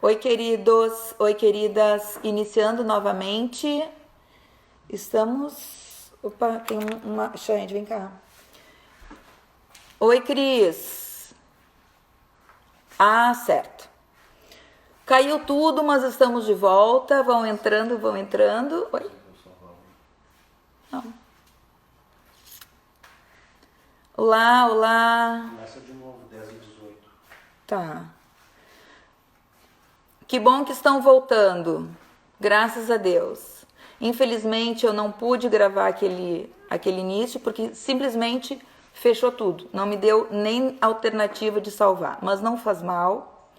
Oi, queridos, oi, queridas, iniciando novamente. Estamos... Opa, tem uma... Xande, vem cá. Oi, Cris. Ah, certo. Caiu tudo, mas estamos de volta. Vão entrando. Oi? Não. Olá. Começa de novo, 10 e 18. Tá. Que bom que estão voltando. Graças a Deus. Infelizmente eu não pude gravar aquele início porque simplesmente fechou tudo. Não me deu nem alternativa de salvar. Mas não faz mal.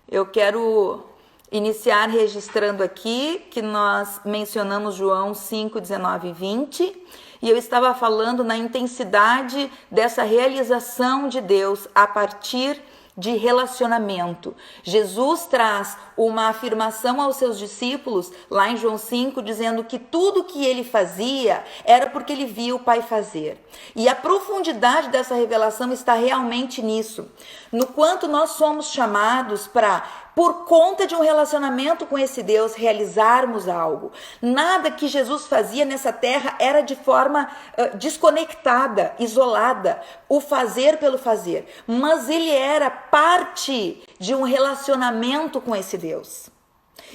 Eu quero iniciar registrando aqui que nós mencionamos João 5, 19 e 20. E eu estava falando na intensidade dessa realização de Deus a partir de relacionamento. Jesus traz uma afirmação aos seus discípulos, lá em João 5, dizendo que tudo que ele fazia era porque ele via o Pai fazer. E a profundidade dessa revelação está realmente nisso, no quanto nós somos chamados para, por conta de um relacionamento com esse Deus, realizarmos algo. Nada que Jesus fazia nessa terra era de forma desconectada, isolada, o fazer pelo fazer. Mas ele era parte de um relacionamento com esse Deus.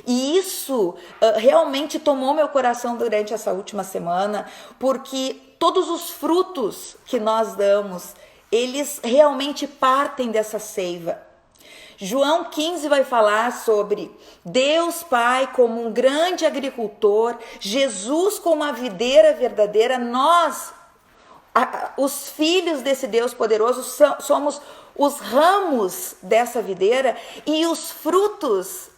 E isso realmente tomou meu coração durante essa última semana, porque todos os frutos que nós damos, eles realmente partem dessa seiva. João 15 vai falar sobre Deus Pai como um grande agricultor, Jesus como a videira verdadeira, nós, os filhos desse Deus poderoso, somos os ramos dessa videira, e os frutos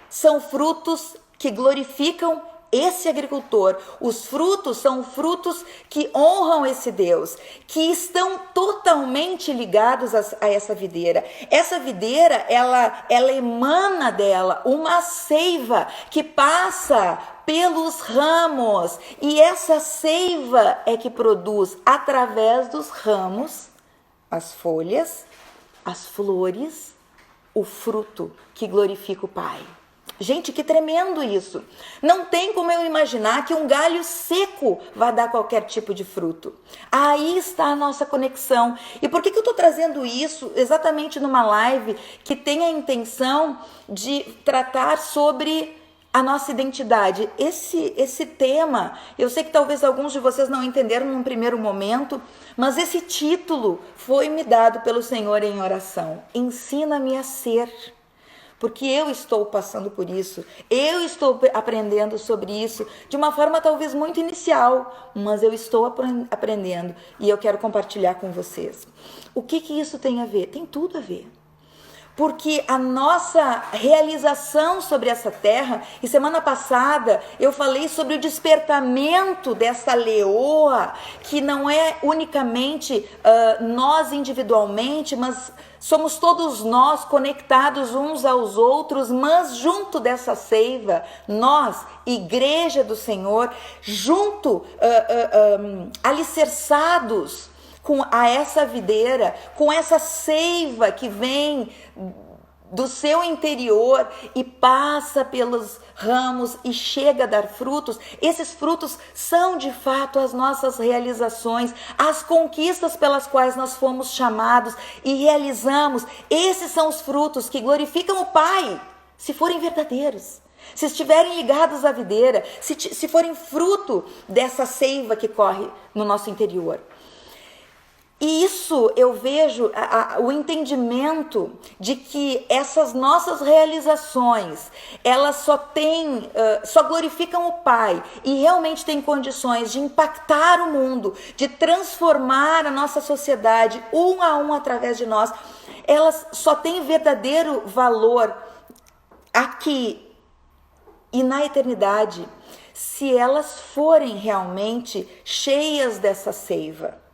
são frutos que glorificam esse agricultor. Os frutos são frutos que honram esse Deus, que estão totalmente ligados a essa videira. Essa videira, ela emana dela uma seiva que passa pelos ramos, e essa seiva é que produz através dos ramos as folhas, as flores, o fruto que glorifica o Pai. Gente, que tremendo isso. Não tem como eu imaginar que um galho seco vai dar qualquer tipo de fruto. Aí está a nossa conexão. E por que eu estou trazendo isso exatamente numa live que tem a intenção de tratar sobre a nossa identidade? Esse tema, eu sei que talvez alguns de vocês não entenderam num primeiro momento, mas esse título foi me dado pelo Senhor em oração. Ensina-me a ser. Porque eu estou passando por isso, eu estou aprendendo sobre isso de uma forma talvez muito inicial, mas eu estou aprendendo e eu quero compartilhar com vocês. O que isso tem a ver? Tem tudo a ver. Porque a nossa realização sobre essa terra, e semana passada eu falei sobre o despertamento dessa leoa, que não é unicamente nós individualmente, mas somos todos nós conectados uns aos outros, mas junto dessa seiva, nós, Igreja do Senhor, junto, alicerçados a essa videira, com essa seiva que vem do seu interior e passa pelos ramos e chega a dar frutos. Esses frutos são de fato as nossas realizações, as conquistas pelas quais nós fomos chamados e realizamos. Esses são os frutos que glorificam o Pai, se forem verdadeiros, se estiverem ligados à videira, se forem fruto dessa seiva que corre no nosso interior. E isso eu vejo o entendimento de que essas nossas realizações, elas só glorificam o Pai e realmente têm condições de impactar o mundo, de transformar a nossa sociedade um a um através de nós. Elas só têm verdadeiro valor aqui e na eternidade se elas forem realmente cheias dessa seiva.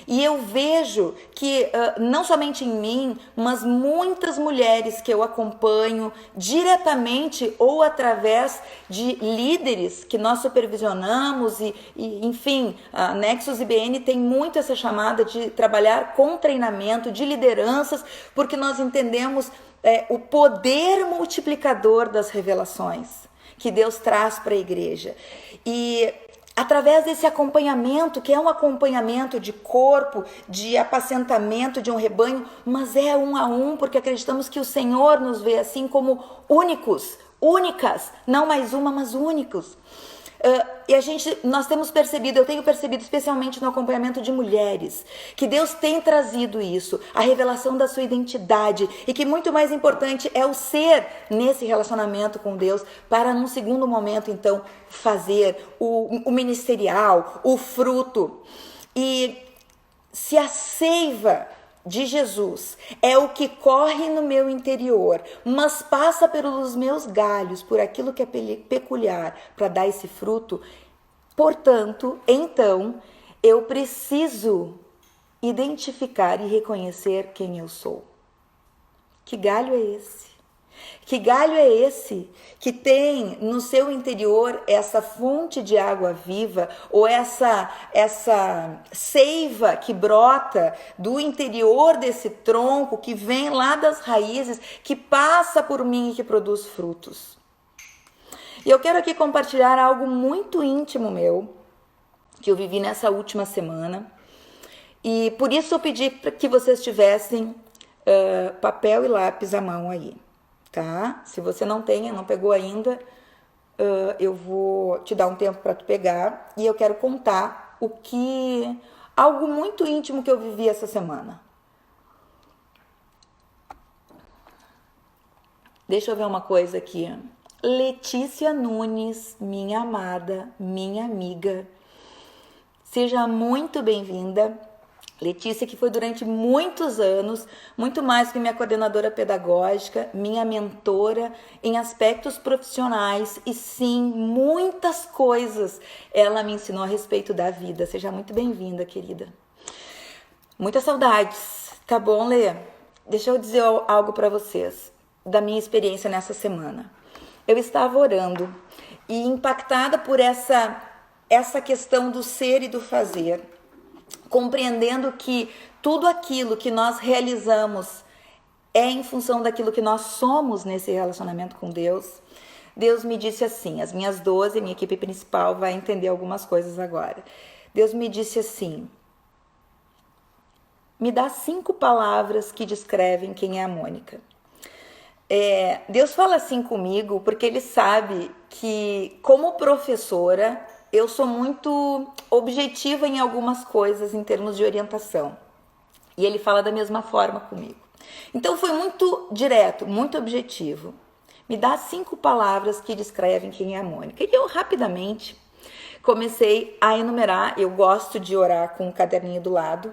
E eu vejo que, não somente em mim, mas muitas mulheres que eu acompanho diretamente ou através de líderes que nós supervisionamos enfim, a Nexus IBN tem muito essa chamada de trabalhar com treinamento de lideranças, porque nós entendemos o poder multiplicador das revelações que Deus traz para a igreja. E através desse acompanhamento, que é um acompanhamento de corpo, de apacentamento de um rebanho, mas é um a um, porque acreditamos que o Senhor nos vê assim como únicas, não mais uma, mas únicos. Nós temos percebido, eu tenho percebido especialmente no acompanhamento de mulheres, que Deus tem trazido isso, a revelação da sua identidade, e que muito mais importante é o ser nesse relacionamento com Deus, para num segundo momento então fazer o ministerial, o fruto. E se a seiva de Jesus é o que corre no meu interior, mas passa pelos meus galhos, por aquilo que é peculiar para dar esse fruto, portanto, então, eu preciso identificar e reconhecer quem eu sou. Que galho é esse? Que galho é esse que tem no seu interior essa fonte de água viva, ou essa seiva que brota do interior desse tronco, que vem lá das raízes, que passa por mim e que produz frutos? E eu quero aqui compartilhar algo muito íntimo meu, que eu vivi nessa última semana, e por isso eu pedi para que vocês tivessem papel e lápis à mão aí. Tá? Se você não pegou ainda, eu vou te dar um tempo para tu pegar, e eu quero contar algo muito íntimo que eu vivi essa semana. Deixa eu ver uma coisa aqui. Letícia Nunes, minha amada, minha amiga, seja muito bem-vinda. Letícia, que foi durante muitos anos, muito mais que minha coordenadora pedagógica, minha mentora em aspectos profissionais, e sim, muitas coisas ela me ensinou a respeito da vida. Seja muito bem-vinda, querida. Muitas saudades, tá bom, Lê? Deixa eu dizer algo para vocês da minha experiência nessa semana. Eu estava orando e impactada por essa questão do ser e do fazer, compreendendo que tudo aquilo que nós realizamos é em função daquilo que nós somos nesse relacionamento com Deus. Deus me disse assim, as minhas 12, minha equipe principal vai entender algumas coisas agora. Deus me disse assim: me dá 5 palavras que descrevem quem é a Mônica. Deus fala assim comigo porque Ele sabe que, como professora, eu sou muito objetiva em algumas coisas em termos de orientação. E Ele fala da mesma forma comigo. Então foi muito direto, muito objetivo. Me dá 5 palavras que descrevem quem é a Mônica. E eu rapidamente comecei a enumerar. Eu gosto de orar com um caderninho do lado,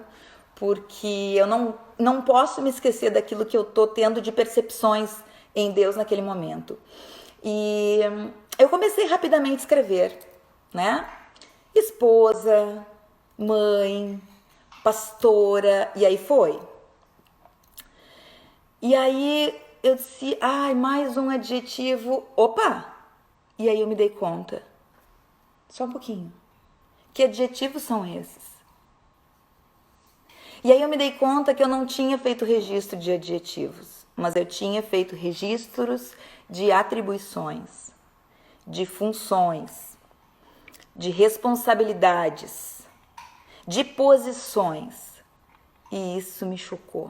porque eu não posso me esquecer daquilo que eu estou tendo de percepções em Deus naquele momento. E eu comecei rapidamente a escrever, né? Esposa, mãe, pastora, e aí foi. E aí eu disse, mais um adjetivo, opa! E aí eu me dei conta, só um pouquinho, que adjetivos são esses? E aí eu me dei conta que eu não tinha feito registro de adjetivos, mas eu tinha feito registros de atribuições, de funções, de responsabilidades, de posições. E isso me chocou.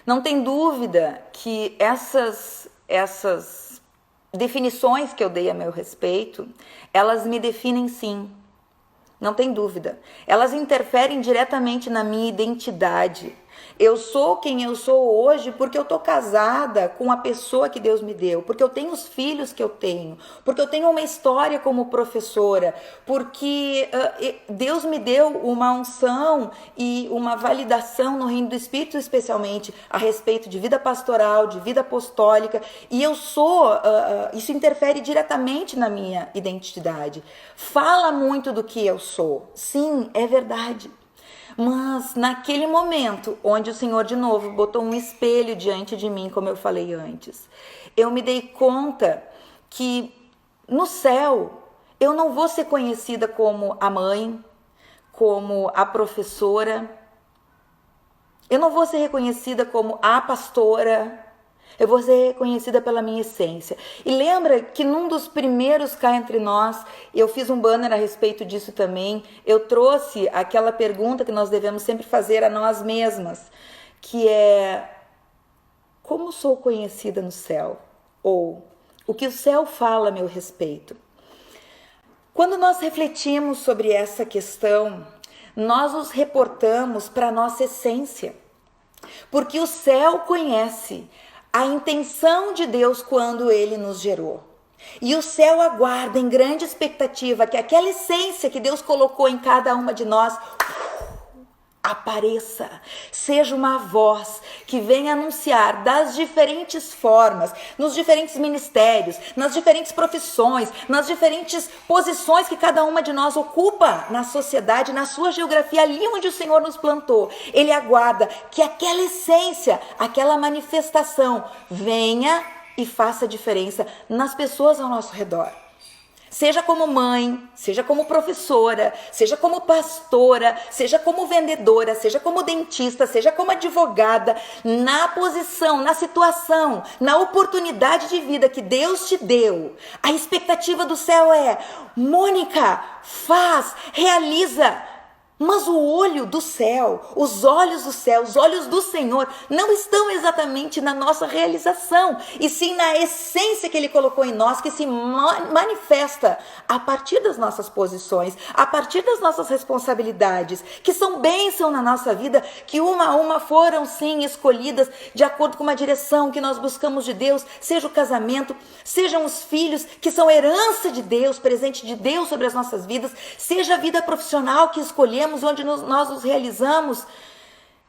Não tem dúvida que essas definições que eu dei a meu respeito, elas me definem sim. Não tem dúvida. Elas interferem diretamente na minha identidade. Eu sou quem eu sou hoje porque eu tô casada com a pessoa que Deus me deu, porque eu tenho os filhos que eu tenho, porque eu tenho uma história como professora, porque Deus me deu uma unção e uma validação no reino do Espírito, especialmente a respeito de vida pastoral, de vida apostólica, e eu sou, isso interfere diretamente na minha identidade. Fala muito do que eu sou. Sim, é verdade. Mas naquele momento, onde o Senhor de novo botou um espelho diante de mim, como eu falei antes, eu me dei conta que no céu eu não vou ser conhecida como a mãe, como a professora, eu não vou ser reconhecida como a pastora, eu vou ser reconhecida pela minha essência. E lembra que num dos primeiros Cá Entre Nós, eu fiz um banner a respeito disso também, eu trouxe aquela pergunta que nós devemos sempre fazer a nós mesmas, que é: como sou conhecida no céu? Ou o que o céu fala a meu respeito? Quando nós refletimos sobre essa questão, nós nos reportamos para a nossa essência, porque o céu conhece a intenção de Deus quando Ele nos gerou. E o céu aguarda em grande expectativa que aquela essência que Deus colocou em cada uma de nós apareça, seja uma voz que venha anunciar das diferentes formas, nos diferentes ministérios, nas diferentes profissões, nas diferentes posições que cada uma de nós ocupa na sociedade, na sua geografia, ali onde o Senhor nos plantou. Ele aguarda que aquela essência, aquela manifestação venha e faça diferença nas pessoas ao nosso redor. Seja como mãe, seja como professora, seja como pastora, seja como vendedora, seja como dentista, seja como advogada, na posição, na situação, na oportunidade de vida que Deus te deu. A expectativa do céu é: Mônica, faz, realiza. Mas o olho do céu, os olhos do céu, os olhos do Senhor não estão exatamente na nossa realização, e sim na essência que Ele colocou em nós, que se manifesta a partir das nossas posições, a partir das nossas responsabilidades, que são bênção na nossa vida, que uma a uma foram sim escolhidas de acordo com uma direção que nós buscamos de Deus, seja o casamento, sejam os filhos, que são herança de Deus, presente de Deus sobre as nossas vidas, seja a vida profissional que escolhemos, onde nós nos realizamos.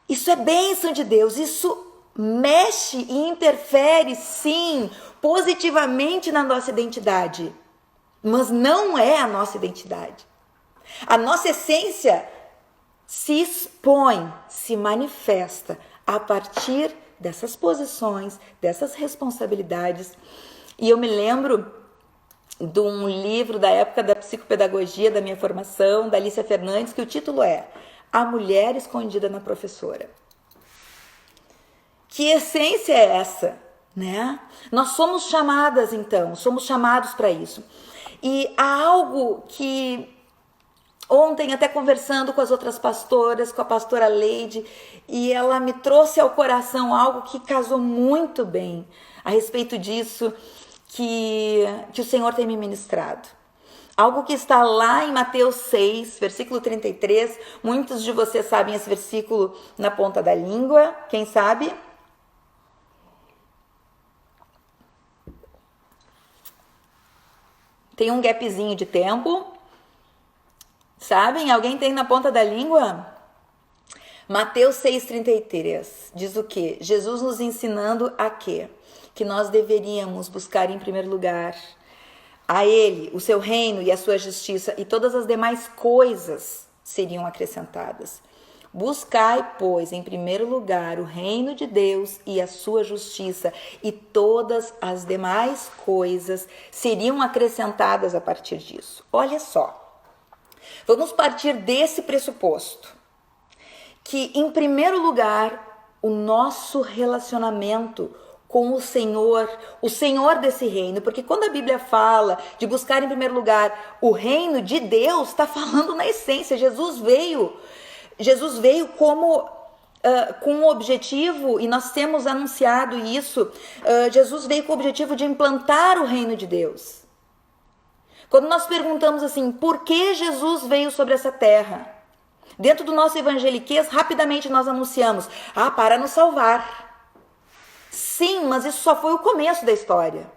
Isso é bênção de Deus, isso mexe e interfere, sim, positivamente na nossa identidade, mas não é a nossa identidade. A nossa essência se expõe, se manifesta a partir dessas posições, dessas responsabilidades. E eu me lembro de um livro da época da psicopedagogia, da minha formação, da Alicia Fernandes, que o título é A Mulher Escondida na Professora. Que essência é essa, né? Nós somos chamadas, então, somos chamados para isso. E há algo que ontem, até conversando com as outras pastoras, com a pastora Leide, e ela me trouxe ao coração algo que casou muito bem a respeito disso, que o Senhor tem me ministrado. Algo que está lá em Mateus 6, versículo 33. Muitos de vocês sabem esse versículo na ponta da língua. Quem sabe? Tem um gapzinho de tempo. Sabem? Alguém tem na ponta da língua? Mateus 6,33 diz o quê? Jesus nos ensinando a quê? Que nós deveríamos buscar em primeiro lugar a Ele, o seu reino e a sua justiça, e todas as demais coisas seriam acrescentadas. Buscai, pois, em primeiro lugar o reino de Deus e a sua justiça, e todas as demais coisas seriam acrescentadas a partir disso. Olha só, vamos partir desse pressuposto, que em primeiro lugar o nosso relacionamento com o Senhor desse reino, porque quando a Bíblia fala de buscar em primeiro lugar o reino de Deus, está falando na essência. Jesus veio como com um objetivo, e nós temos anunciado isso, Jesus veio com o objetivo de implantar o reino de Deus. Quando nós perguntamos assim, por que Jesus veio sobre essa terra? Dentro do nosso evangeliquez, rapidamente nós anunciamos: para nos salvar. Sim, mas isso só foi o começo da história.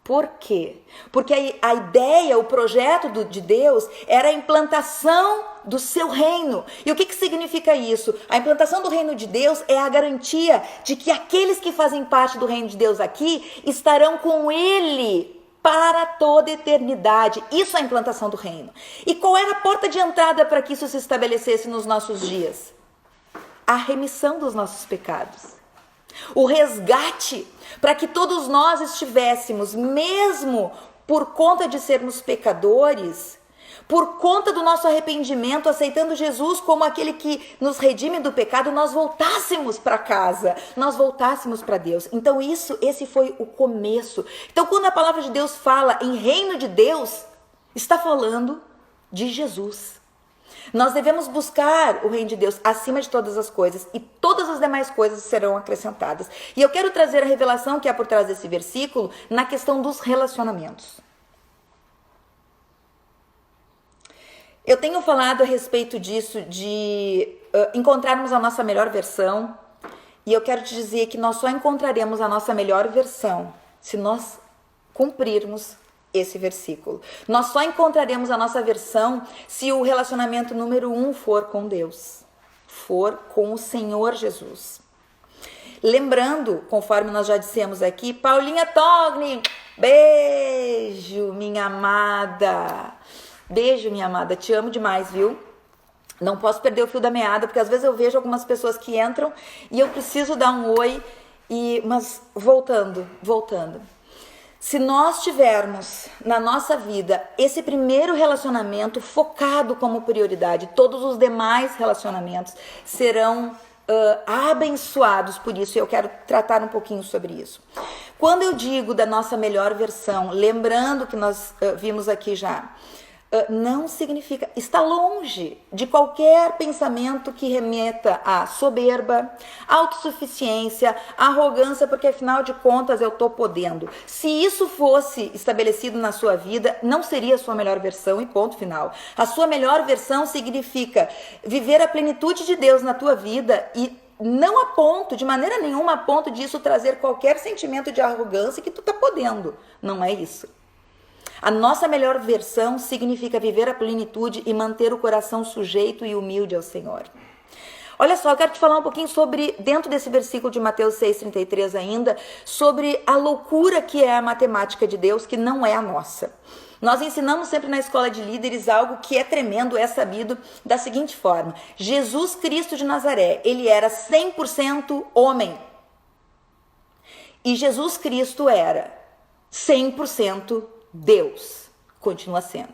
Por quê? Porque a ideia, o projeto de Deus era a implantação do seu reino. E o que significa isso? A implantação do reino de Deus é a garantia de que aqueles que fazem parte do reino de Deus aqui estarão com Ele para toda a eternidade. Isso é a implantação do reino. E qual era a porta de entrada para que isso se estabelecesse nos nossos dias? A remissão dos nossos pecados. O resgate, para que todos nós estivéssemos, mesmo por conta de sermos pecadores, por conta do nosso arrependimento, aceitando Jesus como aquele que nos redime do pecado, nós voltássemos para casa, nós voltássemos para Deus. Então esse foi o começo. Então quando a palavra de Deus fala em reino de Deus, está falando de Jesus. Nós devemos buscar o reino de Deus acima de todas as coisas e todas as demais coisas serão acrescentadas. E eu quero trazer a revelação que há por trás desse versículo na questão dos relacionamentos. Eu tenho falado a respeito disso, de encontrarmos a nossa melhor versão, e eu quero te dizer que nós só encontraremos a nossa melhor versão se nós cumprirmos esse versículo. Nós só encontraremos a nossa versão se o relacionamento número 1 for com Deus, for com o Senhor Jesus. Lembrando, conforme nós já dissemos aqui, Paulinha Togni, beijo, minha amada. Beijo, minha amada, te amo demais, viu? Não posso perder o fio da meada, porque às vezes eu vejo algumas pessoas que entram e eu preciso dar um oi, mas voltando. Se nós tivermos na nossa vida esse primeiro relacionamento focado como prioridade, todos os demais relacionamentos serão abençoados por isso. E eu quero tratar um pouquinho sobre isso. Quando eu digo da nossa melhor versão, lembrando que nós vimos aqui já, não significa, está longe de qualquer pensamento que remeta a soberba, autossuficiência, arrogância, porque afinal de contas eu estou podendo. Se isso fosse estabelecido na sua vida, não seria a sua melhor versão e ponto final. A sua melhor versão significa viver a plenitude de Deus na tua vida e não a ponto, de maneira nenhuma, a ponto disso trazer qualquer sentimento de arrogância que tu está podendo. Não é isso. A nossa melhor versão significa viver a plenitude e manter o coração sujeito e humilde ao Senhor. Olha só, eu quero te falar um pouquinho sobre, dentro desse versículo de Mateus 6,33 ainda, sobre a loucura que é a matemática de Deus, que não é a nossa. Nós ensinamos sempre na escola de líderes algo que é tremendo, é sabido da seguinte forma: Jesus Cristo de Nazaré, ele era 100% homem. E Jesus Cristo era 100% Deus, continua sendo.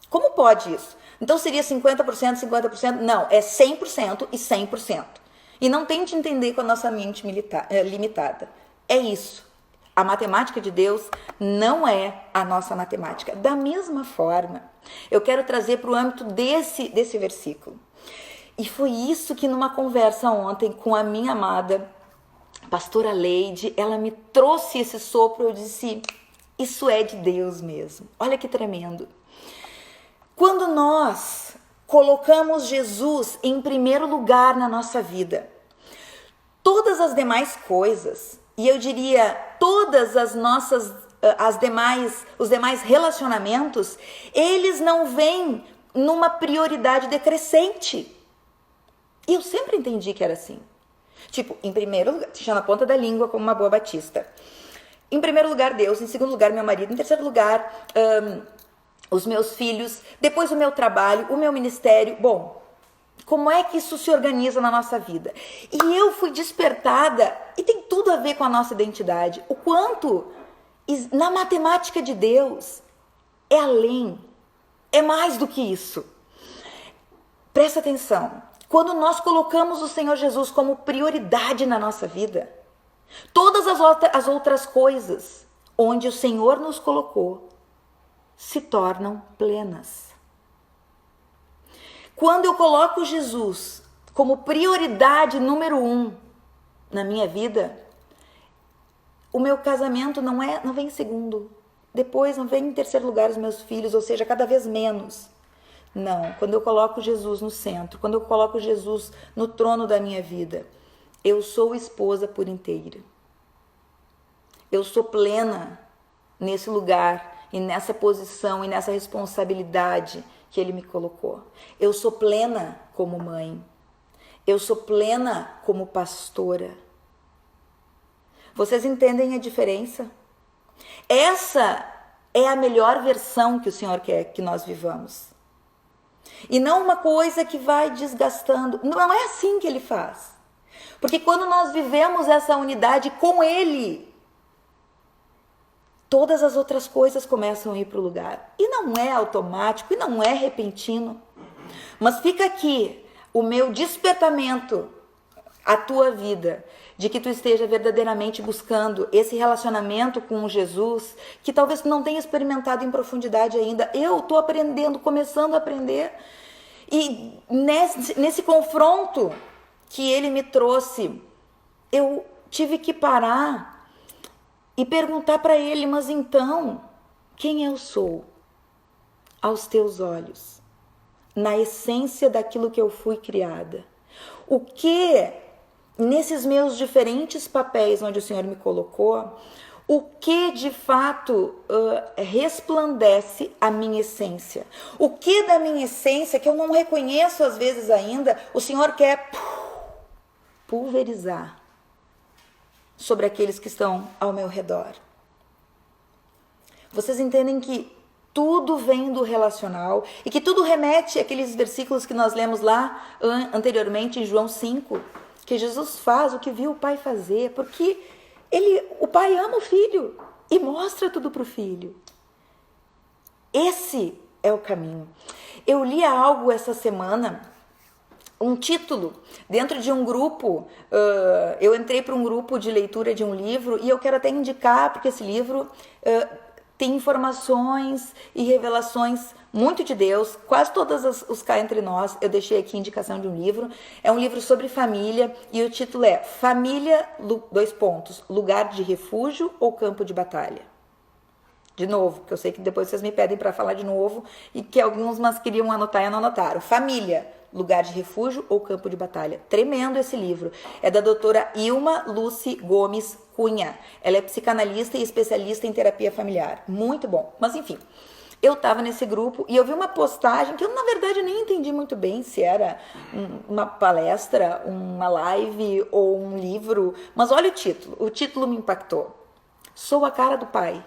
Como pode isso? Então seria 50%, 50%? Não, é 100% e 100%. E não tente entender com a nossa mente limitada. É isso. A matemática de Deus não é a nossa matemática. Da mesma forma, eu quero trazer para o âmbito desse versículo. E foi isso que numa conversa ontem com a minha amada pastora Leide, ela me trouxe esse sopro, eu disse: isso é de Deus mesmo. Olha que tremendo. Quando nós colocamos Jesus em primeiro lugar na nossa vida, todas as demais coisas, e eu diria todas os demais relacionamentos, eles não vêm numa prioridade decrescente. E eu sempre entendi que era assim. Tipo, em primeiro lugar, deixando na ponta da língua como uma boa batista. Em primeiro lugar, Deus. Em segundo lugar, meu marido. Em terceiro lugar, os meus filhos. Depois, o meu trabalho, o meu ministério. Bom, como é que isso se organiza na nossa vida? E eu fui despertada, e tem tudo a ver com a nossa identidade, o quanto na matemática de Deus é além, é mais do que isso. Presta atenção. Quando nós colocamos o Senhor Jesus como prioridade na nossa vida, todas as outras coisas onde o Senhor nos colocou se tornam plenas. Quando eu coloco Jesus como prioridade número 1 na minha vida, o meu casamento não vem em segundo. Depois não vem em terceiro lugar os meus filhos, ou seja, cada vez menos. Não, quando eu coloco Jesus no centro, quando eu coloco Jesus no trono da minha vida, eu sou esposa por inteira. Eu sou plena nesse lugar e nessa posição e nessa responsabilidade que Ele me colocou. Eu sou plena como mãe. Eu sou plena como pastora. Vocês entendem a diferença? Essa é a melhor versão que o Senhor quer que nós vivamos. E não uma coisa que vai desgastando. Não é assim que Ele faz. Porque quando nós vivemos essa unidade com Ele, todas as outras coisas começam a ir para o lugar. E não é automático, e não é repentino. Mas fica aqui o meu despertamento à tua vida, de que tu esteja verdadeiramente buscando esse relacionamento com Jesus, que talvez tu não tenha experimentado em profundidade ainda. Eu estou aprendendo, começando a aprender. E nesse confronto que Ele me trouxe, eu tive que parar e perguntar para Ele, mas então, quem eu sou aos teus olhos? Na essência daquilo que eu fui criada. O que, nesses meus diferentes papéis onde o Senhor me colocou, o que de fato resplandece a minha essência? O que da minha essência, que eu não reconheço às vezes ainda, o Senhor quer pulverizar sobre aqueles que estão ao meu redor? Vocês entendem que tudo vem do relacional e que tudo remete àqueles versículos que nós lemos lá anteriormente em João 5, que Jesus faz o que viu o Pai fazer, porque o Pai ama o Filho e mostra tudo para o Filho. Esse é o caminho. Eu li algo essa semana, um título, dentro de um grupo, eu entrei para um grupo de leitura de um livro e eu quero até indicar, porque esse livro tem informações e revelações muito de Deus, quase todas os cá entre nós. Eu deixei aqui a indicação de um livro, é um livro sobre família e o título é Família, lugar de refúgio ou campo de batalha? De novo, porque eu sei que depois vocês me pedem para falar de novo e que alguns mas queriam anotar e não anotaram. Família, lugar de refúgio ou campo de batalha? Tremendo esse livro. É da doutora Ilma Lucy Gomes Cunha. Ela é psicanalista e especialista em terapia familiar. Muito bom. Mas enfim, eu estava nesse grupo e eu vi uma postagem que eu, na verdade, nem entendi muito bem se era uma palestra, uma live ou um livro. Mas olha o título. O título me impactou. Sou a cara do Pai.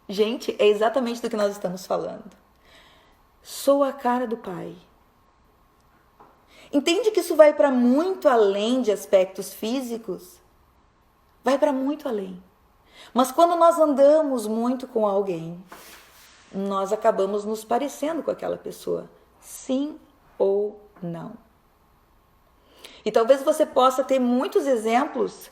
Gente, é exatamente do que nós estamos falando. Sou a cara do Pai. Entende que isso vai para muito além de aspectos físicos? Vai para muito além. Mas quando nós andamos muito com alguém, nós acabamos nos parecendo com aquela pessoa. Sim ou não? E talvez você possa ter muitos exemplos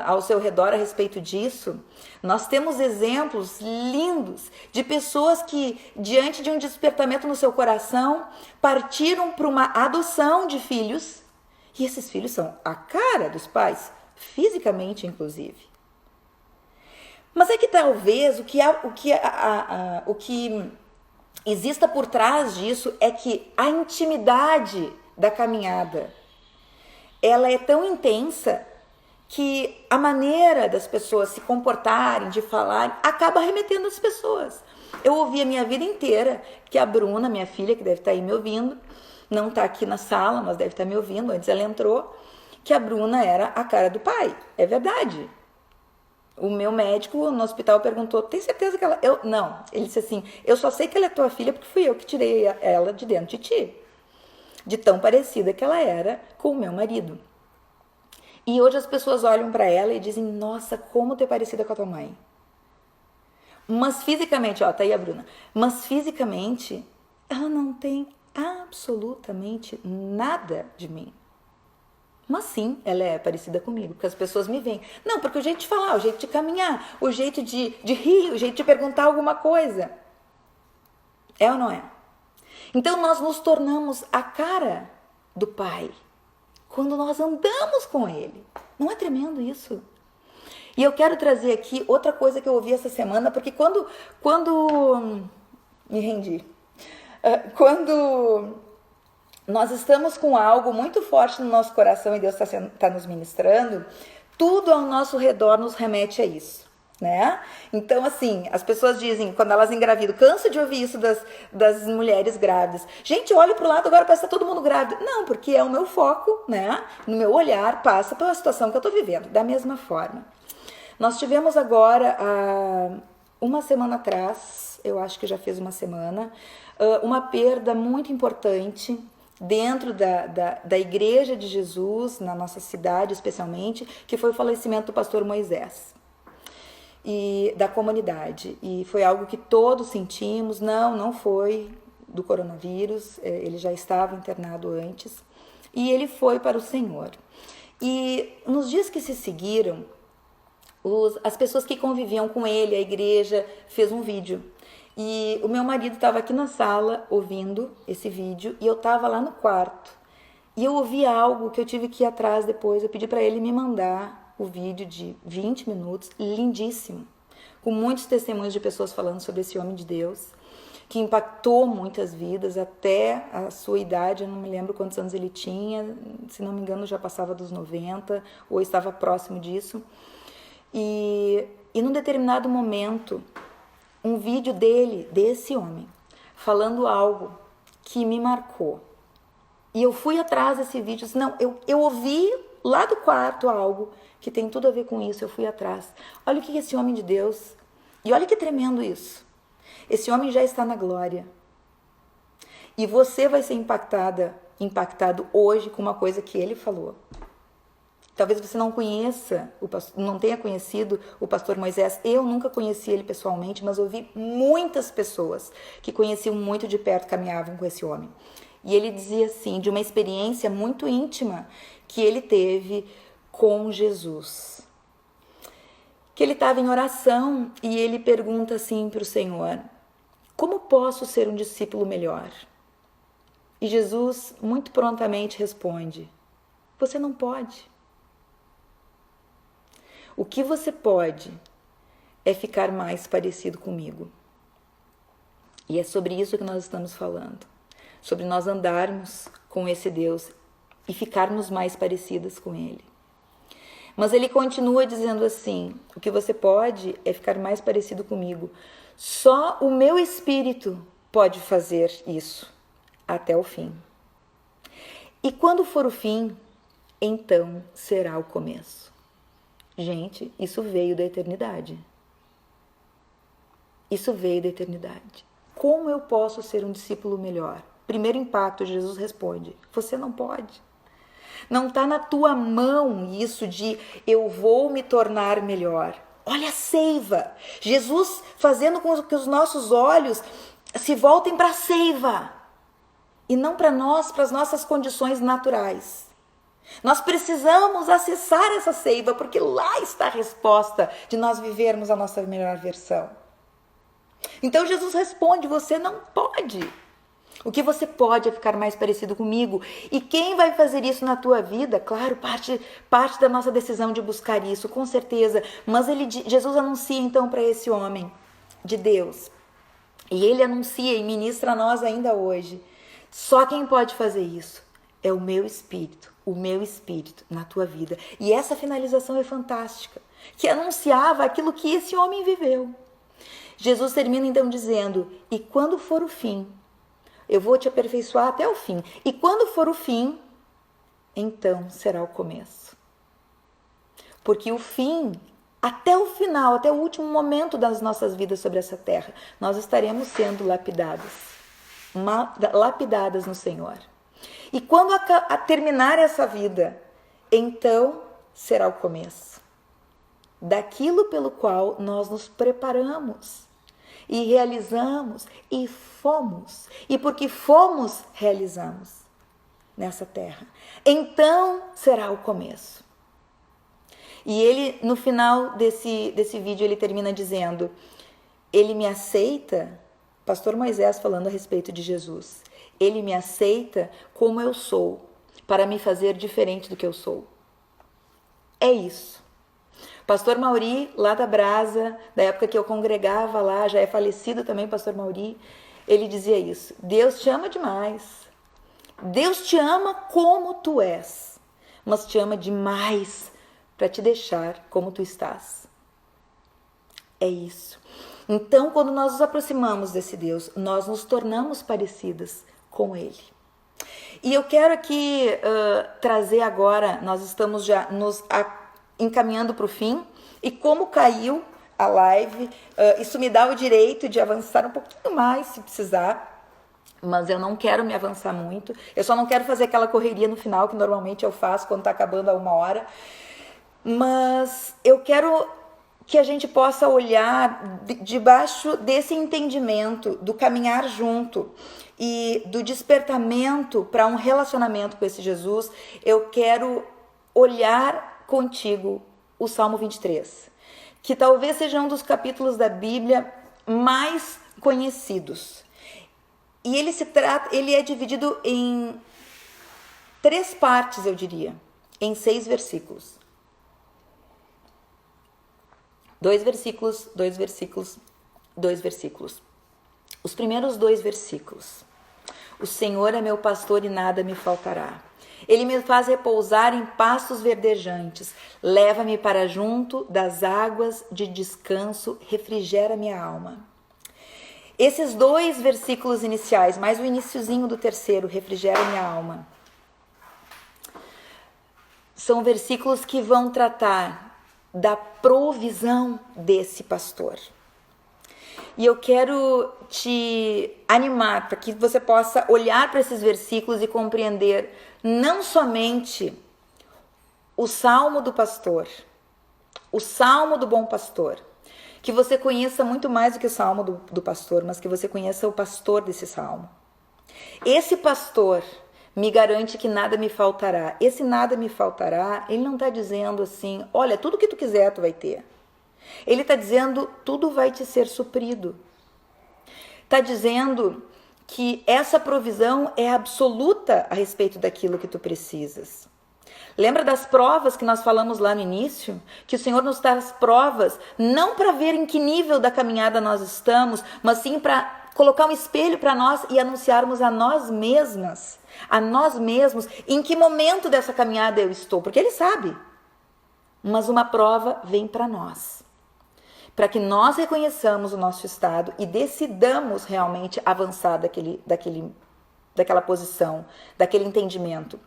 ao seu redor a respeito disso. Nós temos exemplos lindos de pessoas que, diante de um despertamento no seu coração, partiram para uma adoção de filhos, e esses filhos são a cara dos pais, fisicamente inclusive. Mas é que talvez o que exista por trás disso é que a intimidade da caminhada, ela é tão intensa que a maneira das pessoas se comportarem, de falar, acaba remetendo as pessoas. Eu ouvi a minha vida inteira que a Bruna, minha filha, que deve estar aí me ouvindo, não está aqui na sala, mas deve estar me ouvindo, antes ela entrou, que a Bruna era a cara do pai. É verdade. O meu médico no hospital perguntou, tem certeza que ela... Não, ele disse assim, eu só sei que ela é tua filha porque fui eu que tirei ela de dentro de ti. De tão parecida que ela era com o meu marido. E hoje as pessoas olham para ela e dizem, nossa, como tu é parecida com a tua mãe. Mas fisicamente, tá aí a Bruna, mas fisicamente ela não tem absolutamente nada de mim. Mas sim, ela é parecida comigo, porque as pessoas me veem. Não, porque o jeito de falar, o jeito de caminhar, o jeito de rir, o jeito de perguntar alguma coisa. É ou não é? Então nós nos tornamos a cara do Pai quando nós andamos com Ele. Não é tremendo isso? E eu quero trazer aqui outra coisa que eu ouvi essa semana, porque quando me rendi, Quando nós estamos com algo muito forte no nosso coração e Deus está nos ministrando, tudo ao nosso redor nos remete a isso, né? Então, assim, as pessoas dizem, quando elas engravidam, canso de ouvir isso das mulheres grávidas. Gente, olha para o lado, agora parece que tá todo mundo grávido. Não, porque é o meu foco, né? No meu olhar, passa pela situação que eu estou vivendo. Da mesma forma. Nós tivemos agora, uma semana atrás, eu acho que já fez uma semana, uma perda muito importante dentro da Igreja de Jesus, na nossa cidade especialmente, que foi o falecimento do pastor Moisés e da comunidade. E foi algo que todos sentimos. Não foi do coronavírus, ele já estava internado antes, e ele foi para o Senhor. E nos dias que se seguiram, as pessoas que conviviam com ele, a igreja, fez um vídeo. E o meu marido estava aqui na sala ouvindo esse vídeo e eu estava lá no quarto. E eu ouvi algo que eu tive que ir atrás depois. Eu pedi para ele me mandar o vídeo de 20 minutos, lindíssimo, com muitos testemunhos de pessoas falando sobre esse homem de Deus, que impactou muitas vidas até a sua idade. Eu não me lembro quantos anos ele tinha, se não me engano já passava dos 90 ou estava próximo disso. E num determinado momento, um vídeo desse homem, falando algo que me marcou. E eu fui atrás desse vídeo, disse, não, eu ouvi lá do quarto algo que tem tudo a ver com isso, eu fui atrás. Olha o que esse homem de Deus, e olha que tremendo isso. Esse homem já está na glória. E você vai ser impactado hoje com uma coisa que ele falou. Talvez você não conheça, não tenha conhecido o pastor Moisés. Eu nunca conheci ele pessoalmente, mas eu vi muitas pessoas que conheciam muito de perto, caminhavam com esse homem. E ele dizia assim, de uma experiência muito íntima que ele teve com Jesus. Que ele estava em oração e ele pergunta assim para o Senhor, como posso ser um discípulo melhor? E Jesus muito prontamente responde, você não pode. O que você pode é ficar mais parecido comigo. E é sobre isso que nós estamos falando. Sobre nós andarmos com esse Deus e ficarmos mais parecidas com Ele. Mas ele continua dizendo assim, o que você pode é ficar mais parecido comigo. Só o meu Espírito pode fazer isso até o fim. E quando for o fim, então será o começo. Gente, isso veio da eternidade. Isso veio da eternidade. Como eu posso ser um discípulo melhor? Primeiro impacto, Jesus responde, você não pode. Não está na tua mão isso de eu vou me tornar melhor. Olha a seiva. Jesus fazendo com que os nossos olhos se voltem para a seiva. E não para nós, para as nossas condições naturais. Nós precisamos acessar essa seiva, porque lá está a resposta de nós vivermos a nossa melhor versão. Então Jesus responde, você não pode. O que você pode é ficar mais parecido comigo. E quem vai fazer isso na tua vida? Claro, parte da nossa decisão de buscar isso, com certeza. Mas Jesus anuncia então para esse homem de Deus. E ele anuncia e ministra a nós ainda hoje. Só quem pode fazer isso é o meu Espírito na tua vida. E essa finalização é fantástica, que anunciava aquilo que esse homem viveu. Jesus termina então dizendo, e quando for o fim, eu vou te aperfeiçoar até o fim. E quando for o fim, então será o começo. Porque o fim, até o final, até o último momento das nossas vidas sobre essa terra, nós estaremos sendo lapidadas no Senhor. E quando terminar essa vida, então será o começo daquilo pelo qual nós nos preparamos e realizamos e fomos. E porque fomos, realizamos nessa terra. Então será o começo. E ele, no final desse vídeo, ele termina dizendo, ele me aceita, pastor Moisés falando a respeito de Jesus, ele me aceita como eu sou, para me fazer diferente do que eu sou. É isso. Pastor Mauri, lá da Brasa, da época que eu congregava lá, já é falecido também, pastor Mauri, ele dizia isso: Deus te ama demais. Deus te ama como tu és, mas te ama demais para te deixar como tu estás. É isso. Então, quando nós nos aproximamos desse Deus, nós nos tornamos parecidas com Ele. E eu quero aqui trazer agora, nós estamos já nos encaminhando para o fim, e como caiu a live, isso me dá o direito de avançar um pouquinho mais, se precisar, mas eu não quero me avançar muito, eu só não quero fazer aquela correria no final, que normalmente eu faço quando está acabando a 1 hora, mas eu quero que a gente possa olhar debaixo desse entendimento, do caminhar junto e do despertamento para um relacionamento com esse Jesus. Eu quero olhar contigo o Salmo 23, que talvez seja um dos capítulos da Bíblia mais conhecidos. E ele é dividido em 3 partes, eu diria, em 6 versículos. 2 versículos, 2 versículos, 2 versículos. Os primeiros 2 versículos. O Senhor é meu pastor e nada me faltará. Ele me faz repousar em pastos verdejantes. Leva-me para junto das águas de descanso, refrigera minha alma. Esses 2 versículos iniciais, mais o iniciozinho do terceiro, refrigera minha alma, são versículos que vão tratar da provisão desse pastor. E eu quero te animar para que você possa olhar para esses versículos e compreender não somente o salmo do pastor, o salmo do bom pastor, que você conheça muito mais do que o salmo do pastor, mas que você conheça o pastor desse salmo. Esse pastor me garante que nada me faltará. Esse nada me faltará, ele não está dizendo assim, olha, tudo que tu quiser tu vai ter. Ele está dizendo, tudo vai te ser suprido. Está dizendo que essa provisão é absoluta a respeito daquilo que tu precisas. Lembra das provas que nós falamos lá no início? Que o Senhor nos traz provas, não para ver em que nível da caminhada nós estamos, mas sim para colocar um espelho para nós e anunciarmos a nós mesmas, a nós mesmos, em que momento dessa caminhada eu estou, porque Ele sabe. Mas uma prova vem para nós, para que nós reconheçamos o nosso estado e decidamos realmente avançar daquela posição, daquele entendimento.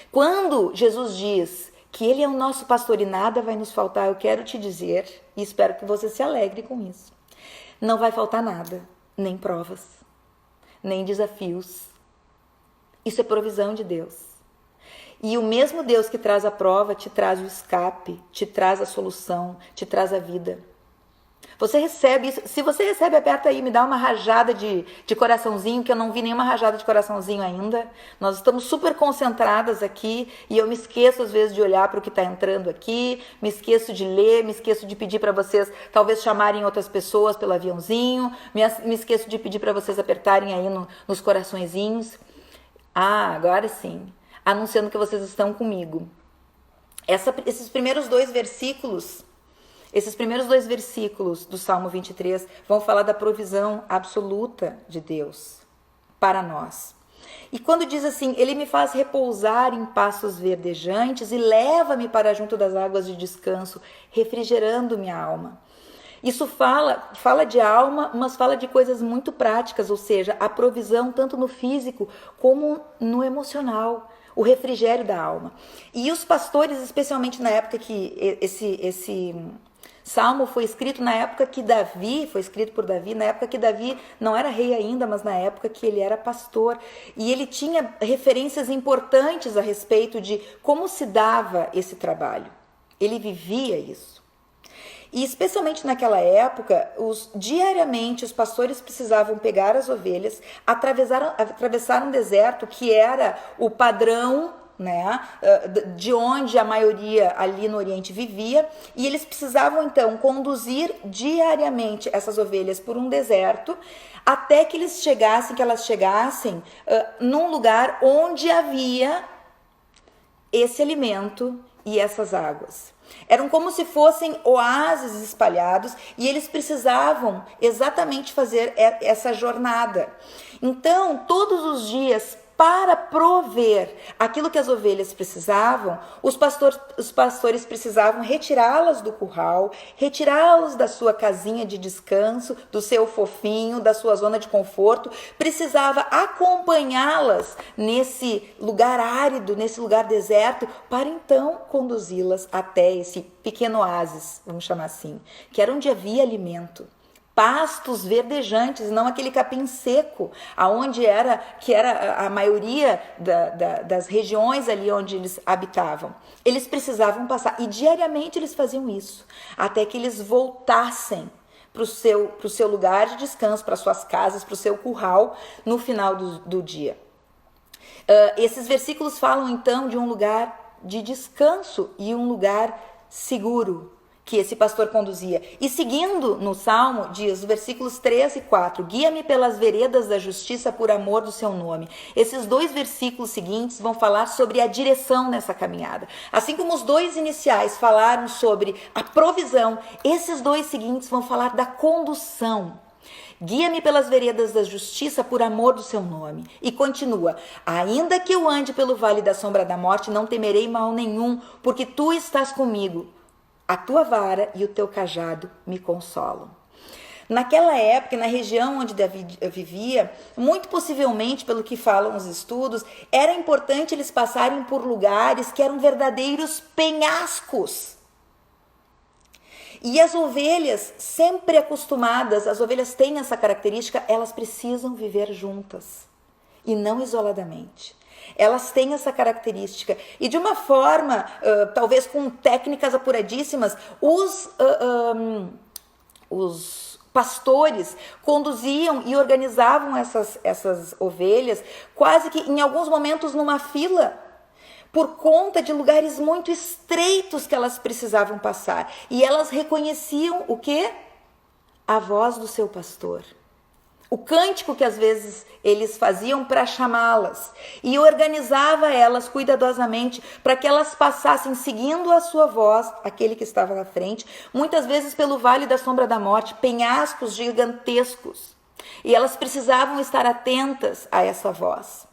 Quando Jesus diz que Ele é o nosso pastor e nada vai nos faltar, eu quero te dizer, e espero que você se alegre com isso, não vai faltar nada, nem provas, nem desafios. Isso é provisão de Deus. E o mesmo Deus que traz a prova te traz o escape, te traz a solução, te traz a vida. Você recebe isso. Se você recebe, aperta aí, me dá uma rajada de coraçãozinho, que eu não vi nenhuma rajada de coraçãozinho ainda. Nós estamos super concentradas aqui e eu me esqueço às vezes de olhar para o que está entrando aqui, me esqueço de ler, me esqueço de pedir para vocês talvez chamarem outras pessoas pelo aviãozinho, me esqueço de pedir para vocês apertarem aí nos coraçõezinhos. Ah, agora sim, anunciando que vocês estão comigo. Esses primeiros 2 versículos... Esses primeiros 2 versículos do Salmo 23 vão falar da provisão absoluta de Deus para nós. E quando diz assim, Ele me faz repousar em pastos verdejantes e leva-me para junto das águas de descanso, refrigerando minha alma. Isso fala de alma, mas fala de coisas muito práticas, ou seja, a provisão tanto no físico como no emocional, o refrigério da alma. E os pastores, especialmente na época que esse Salmo foi escrito na época que foi escrito por Davi, na época que Davi não era rei ainda, mas na época que ele era pastor. E ele tinha referências importantes a respeito de como se dava esse trabalho. Ele vivia isso. E especialmente naquela época, diariamente os pastores precisavam pegar as ovelhas, atravessar um deserto que era o padrão, né, de onde a maioria ali no Oriente vivia, e eles precisavam então conduzir diariamente essas ovelhas por um deserto até que elas chegassem num lugar onde havia esse alimento e essas águas. Eram como se fossem oásis espalhados e eles precisavam exatamente fazer essa jornada. Então, todos os dias, para prover aquilo que as ovelhas precisavam, os pastores precisavam retirá-las do curral, retirá-las da sua casinha de descanso, do seu fofinho, da sua zona de conforto, precisava acompanhá-las nesse lugar árido, nesse lugar deserto, para então conduzi-las até esse pequeno oásis, vamos chamar assim, que era onde havia alimento. Pastos verdejantes, não aquele capim seco, que era a maioria das regiões ali onde eles habitavam. Eles precisavam passar, e diariamente eles faziam isso, até que eles voltassem para o seu lugar de descanso, para suas casas, para o seu curral, no final do dia. Esses versículos falam então de um lugar de descanso e um lugar seguro, que esse pastor conduzia. E seguindo no Salmo, diz, versículos 3 e 4, guia-me pelas veredas da justiça por amor do seu nome. Esses dois versículos seguintes vão falar sobre a direção nessa caminhada. Assim como os dois iniciais falaram sobre a provisão, esses dois seguintes vão falar da condução. Guia-me pelas veredas da justiça por amor do seu nome. E continua, ainda que eu ande pelo vale da sombra da morte, não temerei mal nenhum, porque tu estás comigo. A tua vara e o teu cajado me consolam. Naquela época, na região onde Davi vivia, muito possivelmente, pelo que falam os estudos, era importante eles passarem por lugares que eram verdadeiros penhascos. E as ovelhas, sempre acostumadas, as ovelhas têm essa característica, elas precisam viver juntas e não isoladamente. Elas têm essa característica e de uma forma, talvez com técnicas apuradíssimas, os pastores conduziam e organizavam essas ovelhas quase que em alguns momentos numa fila, por conta de lugares muito estreitos que elas precisavam passar. E elas reconheciam o quê? A voz do seu pastor. O cântico que às vezes eles faziam para chamá-las, e organizava elas cuidadosamente para que elas passassem seguindo a sua voz, aquele que estava na frente, muitas vezes pelo vale da sombra da morte, penhascos gigantescos, e elas precisavam estar atentas a essa voz.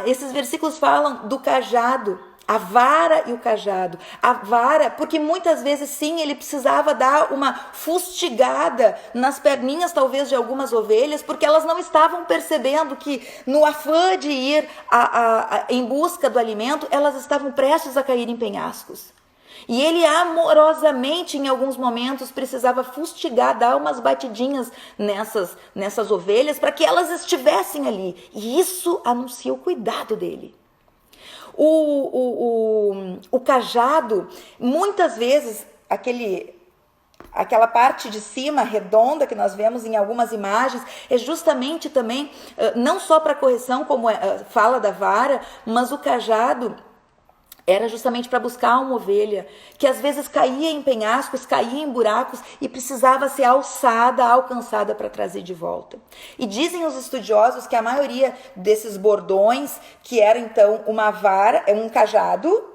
Esses versículos falam do cajado, a vara e o cajado. A vara, porque muitas vezes sim, ele precisava dar uma fustigada nas perninhas talvez de algumas ovelhas, porque elas não estavam percebendo que no afã de ir em busca do alimento, elas estavam prestes a cair em penhascos. E ele amorosamente, em alguns momentos, precisava fustigar, dar umas batidinhas nessas ovelhas para que elas estivessem ali. E isso anuncia o cuidado dele. O cajado, muitas vezes, aquela parte de cima redonda que nós vemos em algumas imagens, é justamente também, não só para correção, como fala da vara, mas o cajado era justamente para buscar uma ovelha que às vezes caía em penhascos, caía em buracos e precisava ser alcançada para trazer de volta. E dizem os estudiosos que a maioria desses bordões, que era então uma vara, um cajado,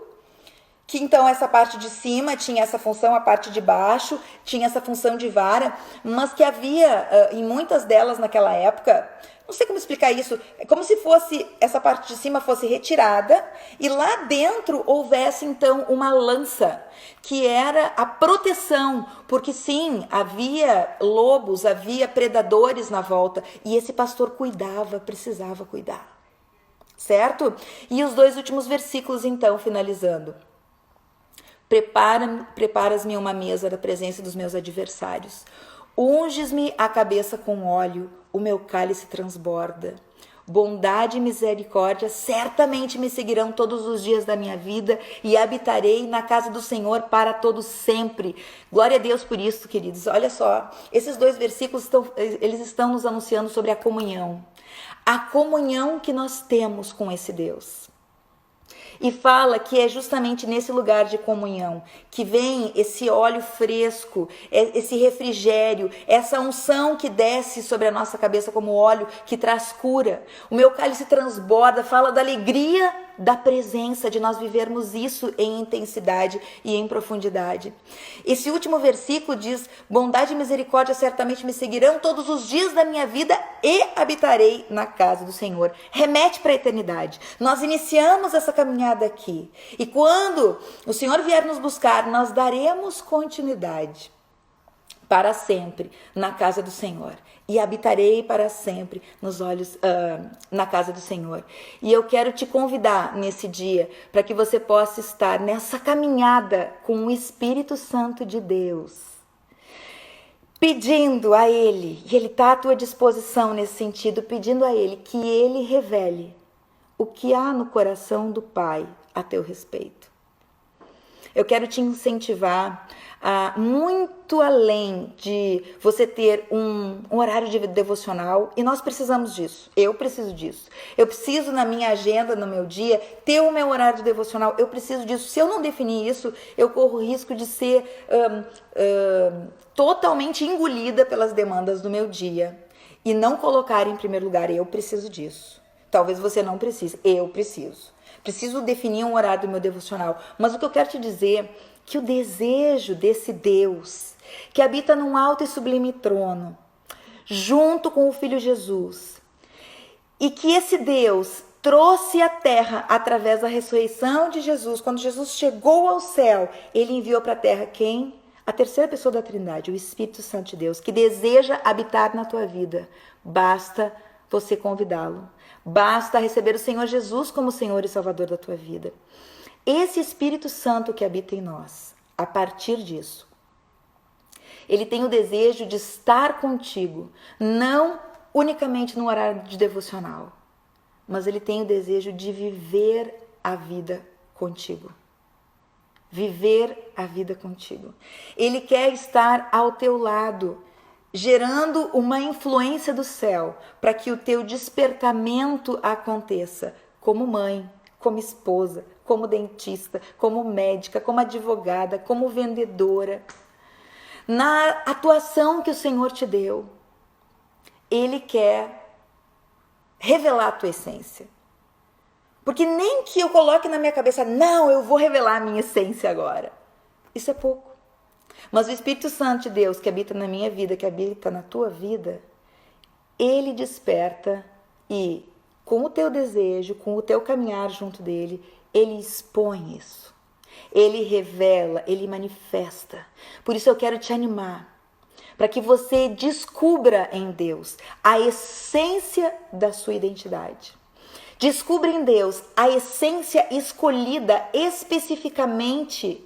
que então essa parte de cima tinha essa função, a parte de baixo tinha essa função de vara, mas que havia em muitas delas naquela época, não sei como explicar isso, é como se fosse essa parte de cima fosse retirada e lá dentro houvesse então uma lança, que era a proteção, porque sim, havia lobos, havia predadores na volta e esse pastor precisava cuidar, certo? E os dois últimos versículos então, finalizando. Preparas-me uma mesa da presença dos meus adversários. Unges-me a cabeça com óleo, o meu cálice transborda. Bondade e misericórdia certamente me seguirão todos os dias da minha vida e habitarei na casa do Senhor para todo sempre. Glória a Deus por isso, queridos. Olha só, esses dois versículos eles estão nos anunciando sobre a comunhão. A comunhão que nós temos com esse Deus. E fala que é justamente nesse lugar de comunhão que vem esse óleo fresco, esse refrigério, essa unção que desce sobre a nossa cabeça como óleo que traz cura. O meu cálice transborda, fala da alegria da presença, de nós vivermos isso em intensidade e em profundidade. Esse último versículo diz: bondade e misericórdia certamente me seguirão todos os dias da minha vida e habitarei na casa do Senhor. Remete para a eternidade. Nós iniciamos essa caminhada aqui. E quando o Senhor vier nos buscar, nós daremos continuidade para sempre na casa do Senhor. E habitarei para sempre na casa do Senhor. E eu quero te convidar nesse dia para que você possa estar nessa caminhada com o Espírito Santo de Deus, pedindo a Ele, e Ele está à tua disposição nesse sentido, pedindo a Ele que Ele revele o que há no coração do Pai a teu respeito. Eu quero te incentivar a, muito além de você ter um horário de devocional, e nós precisamos disso, eu preciso disso. Eu preciso na minha agenda, no meu dia, ter o meu horário de devocional, eu preciso disso. Se eu não definir isso, eu corro o risco de ser totalmente engolida pelas demandas do meu dia e não colocar em primeiro lugar. Eu preciso disso. Talvez você não precise, eu preciso. Preciso definir um horário do meu devocional. Mas o que eu quero te dizer é que o desejo desse Deus, que habita num alto e sublime trono, junto com o Filho Jesus, e que esse Deus trouxe à terra através da ressurreição de Jesus. Quando Jesus chegou ao céu, Ele enviou para a terra quem? A terceira pessoa da Trindade, o Espírito Santo de Deus, que deseja habitar na tua vida. Basta você convidá-lo. Basta receber o Senhor Jesus como Senhor e Salvador da tua vida. Esse Espírito Santo que habita em nós, a partir disso, Ele tem o desejo de estar contigo, não unicamente no horário de devocional, mas Ele tem o desejo de viver a vida contigo. Viver a vida contigo. Ele quer estar ao teu lado, gerando uma influência do céu para que o teu despertamento aconteça como mãe, como esposa, como dentista, como médica, como advogada, como vendedora. Na atuação que o Senhor te deu, Ele quer revelar a tua essência. Porque nem que eu coloque na minha cabeça, não, eu vou revelar a minha essência agora. Isso é pouco. Mas o Espírito Santo de Deus que habita na minha vida, que habita na tua vida, Ele desperta e, com o teu desejo, com o teu caminhar junto dele, Ele expõe isso. Ele revela, Ele manifesta. Por isso eu quero te animar, para que você descubra em Deus a essência da sua identidade. Descubra em Deus a essência escolhida especificamente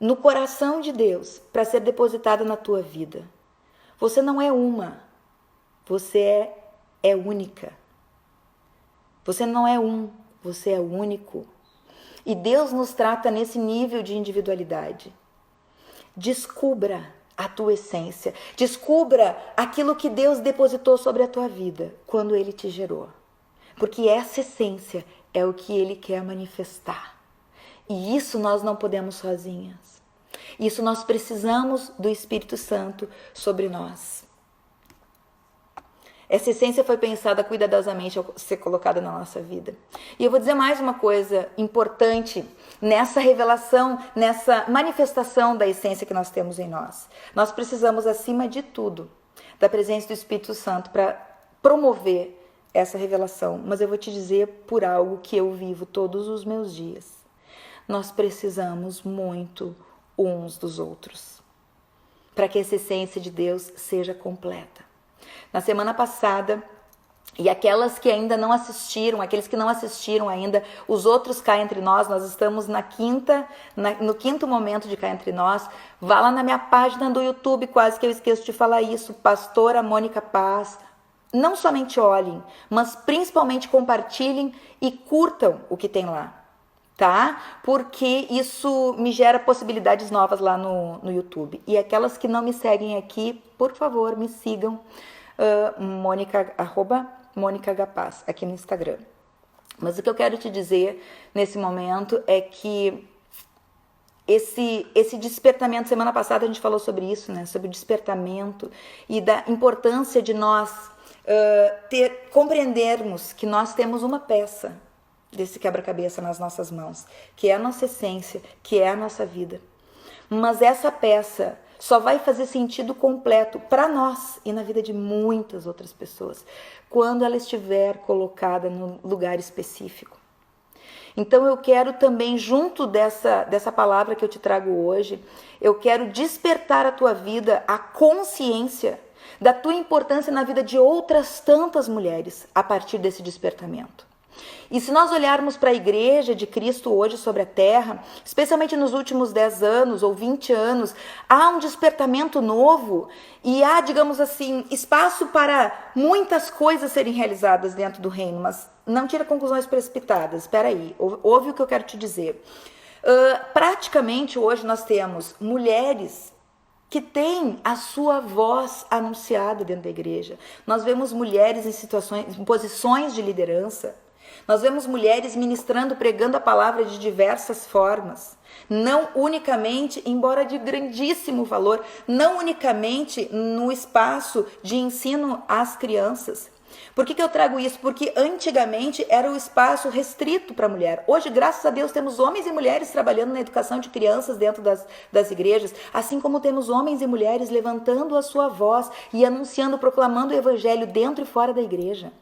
no coração de Deus para ser depositada na tua vida. Você não é uma, você é única. Você não é um, você é único. E Deus nos trata nesse nível de individualidade. Descubra a tua essência, descubra aquilo que Deus depositou sobre a tua vida quando Ele te gerou. Porque essa essência é o que Ele quer manifestar. E isso nós não podemos sozinhas. Isso nós precisamos do Espírito Santo sobre nós. Essa essência foi pensada cuidadosamente ao ser colocada na nossa vida. E eu vou dizer mais uma coisa importante nessa revelação, nessa manifestação da essência que nós temos em nós. Nós precisamos, acima de tudo, da presença do Espírito Santo para promover essa revelação. Mas eu vou te dizer por algo que eu vivo todos os meus dias. Nós precisamos muito uns dos outros, para que essa essência de Deus seja completa. Na semana passada, e aquelas que ainda não assistiram, aqueles que não assistiram ainda, os outros Cá Entre Nós, nós estamos no quinto momento de Cá Entre Nós. Vá lá na minha página do YouTube, quase que eu esqueço de falar isso, Pastora Mônica Paz. Não somente olhem, mas principalmente compartilhem e curtam o que tem lá. Tá? Porque isso me gera possibilidades novas lá no YouTube. E aquelas que não me seguem aqui, por favor, me sigam, Mônica Gapaz, aqui no Instagram. Mas o que eu quero te dizer nesse momento é que esse despertamento, semana passada a gente falou sobre isso, né? Sobre o despertamento e da importância de nós compreendermos que nós temos uma peça desse quebra-cabeça nas nossas mãos, que é a nossa essência, que é a nossa vida. Mas essa peça só vai fazer sentido completo para nós e na vida de muitas outras pessoas, quando ela estiver colocada no lugar específico. Então eu quero também, junto dessa palavra que eu te trago hoje, eu quero despertar a tua vida a consciência da tua importância na vida de outras tantas mulheres a partir desse despertamento. E se nós olharmos para a igreja de Cristo hoje sobre a terra, especialmente nos últimos 10 anos ou 20 anos, há um despertamento novo e há, digamos assim, espaço para muitas coisas serem realizadas dentro do reino, mas não tira conclusões precipitadas. Espera aí, ouve o que eu quero te dizer. Praticamente hoje nós temos mulheres que têm a sua voz anunciada dentro da igreja. Nós vemos mulheres em posições de liderança. Nós vemos mulheres ministrando, pregando a palavra de diversas formas. Não unicamente, embora de grandíssimo valor, não unicamente no espaço de ensino às crianças. Por que eu trago isso? Porque antigamente era o espaço restrito para a mulher. Hoje, graças a Deus, temos homens e mulheres trabalhando na educação de crianças dentro das igrejas, assim como temos homens e mulheres levantando a sua voz e anunciando, proclamando o evangelho dentro e fora da igreja.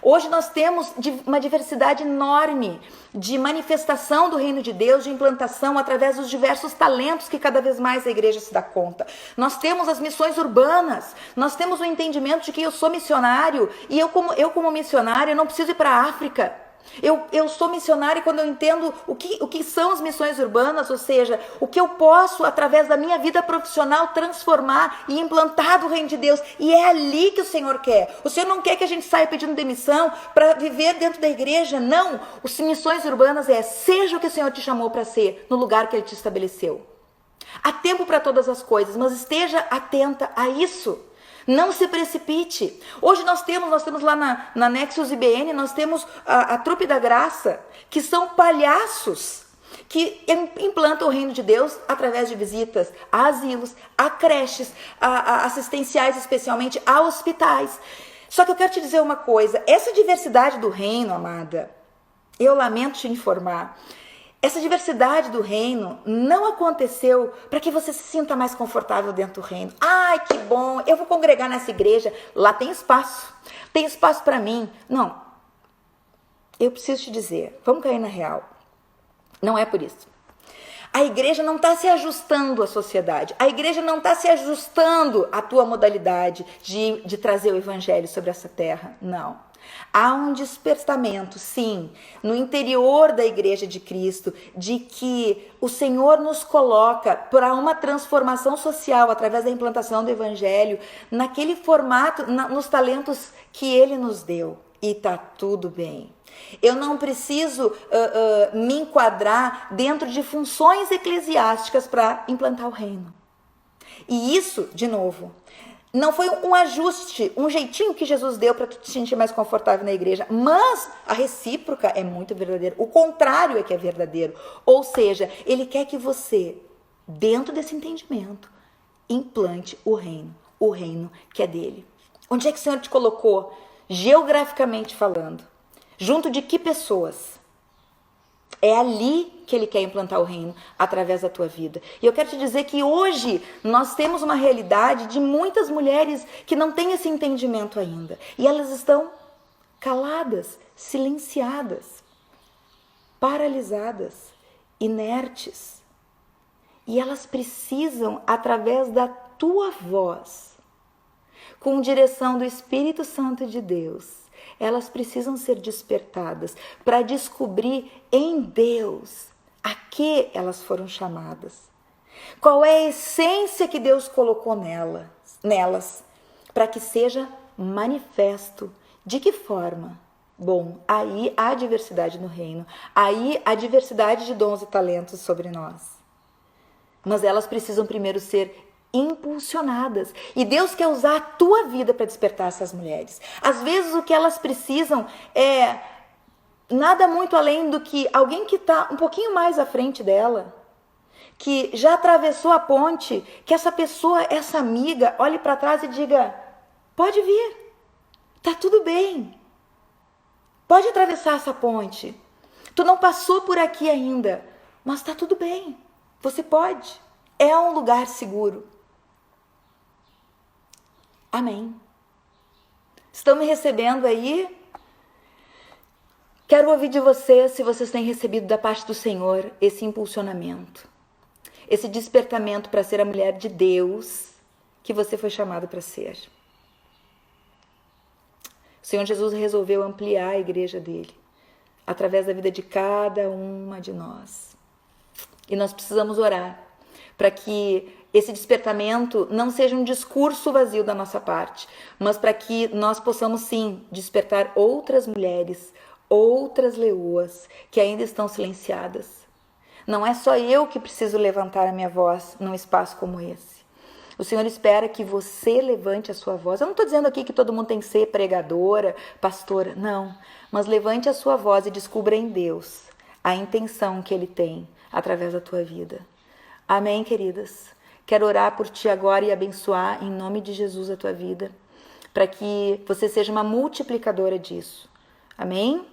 Hoje nós temos uma diversidade enorme de manifestação do reino de Deus, de implantação através dos diversos talentos que cada vez mais a igreja se dá conta. Nós temos as missões urbanas, nós temos o entendimento de que eu sou missionário e eu como missionário não preciso ir para a África. Eu sou missionária quando eu entendo o que são as missões urbanas, ou seja, o que eu posso, através da minha vida profissional, transformar e implantar do reino de Deus. E é ali que o Senhor quer. O Senhor não quer que a gente saia pedindo demissão para viver dentro da igreja, não. As missões urbanas seja o que o Senhor te chamou para ser, no lugar que Ele te estabeleceu. Há tempo para todas as coisas, mas esteja atenta a isso. Não se precipite. Hoje nós temos lá na Nexus IBN, nós temos a Trupe da Graça, que são palhaços que implantam o reino de Deus através de visitas a asilos, a creches, a assistenciais, especialmente a hospitais. Só que eu quero te dizer uma coisa, essa diversidade do reino, amada, eu lamento te informar, essa diversidade do reino não aconteceu para que você se sinta mais confortável dentro do reino. Ai, que bom, eu vou congregar nessa igreja, lá tem espaço para mim. Não, eu preciso te dizer, vamos cair na real, não é por isso. A igreja não está se ajustando à sociedade, a igreja não está se ajustando à tua modalidade de trazer o evangelho sobre essa terra, não. Há um despertamento, sim, no interior da igreja de Cristo, de que o Senhor nos coloca para uma transformação social através da implantação do evangelho, naquele formato, nos talentos que Ele nos deu. E tá tudo bem. Eu não preciso me enquadrar dentro de funções eclesiásticas para implantar o reino. E isso, de novo, não foi um ajuste, um jeitinho que Jesus deu para tu te sentir mais confortável na igreja, mas a recíproca é muito verdadeira. O contrário é que é verdadeiro. Ou seja, Ele quer que você, dentro desse entendimento, implante o reino que é dele. Onde é que o Senhor te colocou, geograficamente falando? Junto de que pessoas? É ali que Ele quer implantar o reino, através da tua vida. E eu quero te dizer que hoje nós temos uma realidade de muitas mulheres que não têm esse entendimento ainda. E elas estão caladas, silenciadas, paralisadas, inertes. E elas precisam, através da tua voz, com direção do Espírito Santo de Deus, elas precisam ser despertadas para descobrir em Deus a que elas foram chamadas. Qual é a essência que Deus colocou nelas, para que seja manifesto. De que forma? Bom, aí há diversidade no reino, aí há diversidade de dons e talentos sobre nós. Mas elas precisam primeiro ser impulsionadas. E Deus quer usar a tua vida para despertar essas mulheres. Às vezes o que elas precisam é nada muito além do que alguém que está um pouquinho mais à frente dela, que já atravessou a ponte, que essa pessoa, essa amiga, olhe para trás e diga: pode vir, tá tudo bem, pode atravessar essa ponte, Tu não passou por aqui ainda, mas tá tudo bem. Você pode. É um lugar seguro. Amém. Estão me recebendo aí? Quero ouvir de vocês se vocês têm recebido da parte do Senhor esse impulsionamento, esse despertamento para ser a mulher de Deus que você foi chamado para ser. O Senhor Jesus resolveu ampliar a igreja dele através da vida de cada uma de nós. E nós precisamos orar para que esse despertamento não seja um discurso vazio da nossa parte, mas para que nós possamos sim despertar outras mulheres, outras leoas que ainda estão silenciadas. Não é só eu que preciso levantar a minha voz num espaço como esse. O Senhor espera que você levante a sua voz. Eu não estou dizendo aqui que todo mundo tem que ser pregadora, pastora, não. Mas levante a sua voz e descubra em Deus a intenção que Ele tem através da tua vida. Amém, queridas? Quero orar por ti agora e abençoar em nome de Jesus a tua vida, para que você seja uma multiplicadora disso. Amém?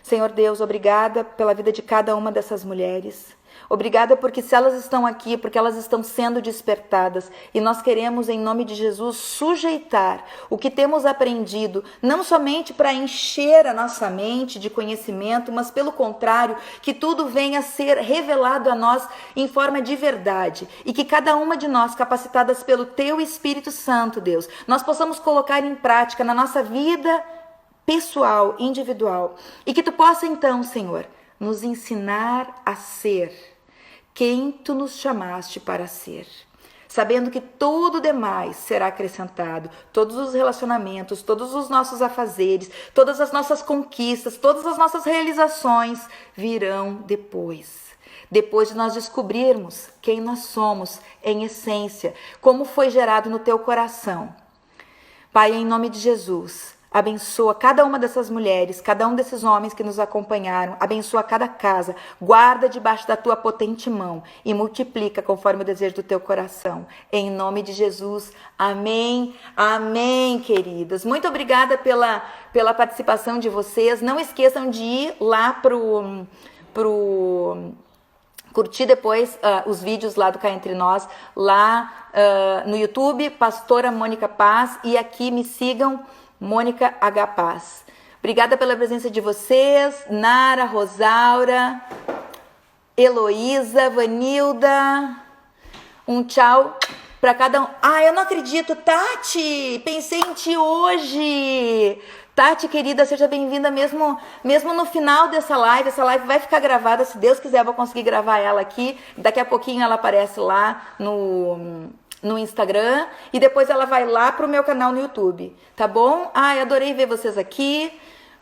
Senhor Deus, obrigada pela vida de cada uma dessas mulheres. Obrigada porque se elas estão aqui, porque elas estão sendo despertadas, e nós queremos em nome de Jesus sujeitar o que temos aprendido, não somente para encher a nossa mente de conhecimento, mas pelo contrário, que tudo venha a ser revelado a nós em forma de verdade, e que cada uma de nós, capacitadas pelo Teu Espírito Santo, Deus, nós possamos colocar em prática na nossa vida pessoal, individual, e que Tu possa então, Senhor, nos ensinar a ser quem Tu nos chamaste para ser, sabendo que tudo demais será acrescentado, todos os relacionamentos, todos os nossos afazeres, todas as nossas conquistas, todas as nossas realizações virão depois de nós descobrirmos quem nós somos em essência, como foi gerado no Teu coração. Pai, em nome de Jesus, abençoa cada uma dessas mulheres, cada um desses homens que nos acompanharam, abençoa cada casa, guarda debaixo da Tua potente mão e multiplica conforme o desejo do Teu coração. Em nome de Jesus, amém, amém, queridas. Muito obrigada pela participação de vocês. Não esqueçam de ir lá curtir depois os vídeos lá do Cá Entre Nós, lá no YouTube, Pastora Mônica Paz, e aqui me sigam, Mônica H. Paz. Obrigada pela presença de vocês, Nara, Rosaura, Heloísa, Vanilda. Um tchau para cada um. Ah, eu não acredito, Tati, pensei em ti hoje. Tati, querida, seja bem-vinda mesmo no final dessa live. Essa live vai ficar gravada, se Deus quiser eu vou conseguir gravar ela aqui. Daqui a pouquinho ela aparece lá no Instagram e depois ela vai lá pro meu canal no YouTube, tá bom? Ai, adorei ver vocês aqui.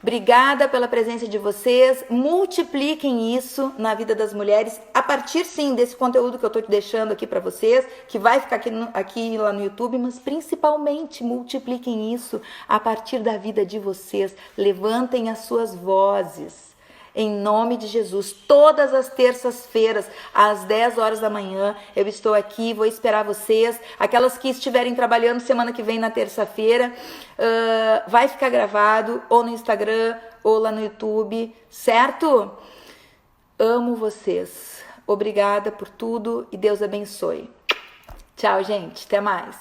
Obrigada pela presença de vocês. Multipliquem isso na vida das mulheres a partir, sim, desse conteúdo que eu tô te deixando aqui para vocês, que vai ficar aqui lá no YouTube, mas principalmente multipliquem isso a partir da vida de vocês. Levantem as suas vozes. Em nome de Jesus, todas as terças-feiras, às 10 horas da manhã, eu estou aqui, vou esperar vocês. Aquelas que estiverem trabalhando semana que vem na terça-feira, vai ficar gravado ou no Instagram ou lá no YouTube, certo? Amo vocês. Obrigada por tudo e Deus abençoe. Tchau, gente. Até mais.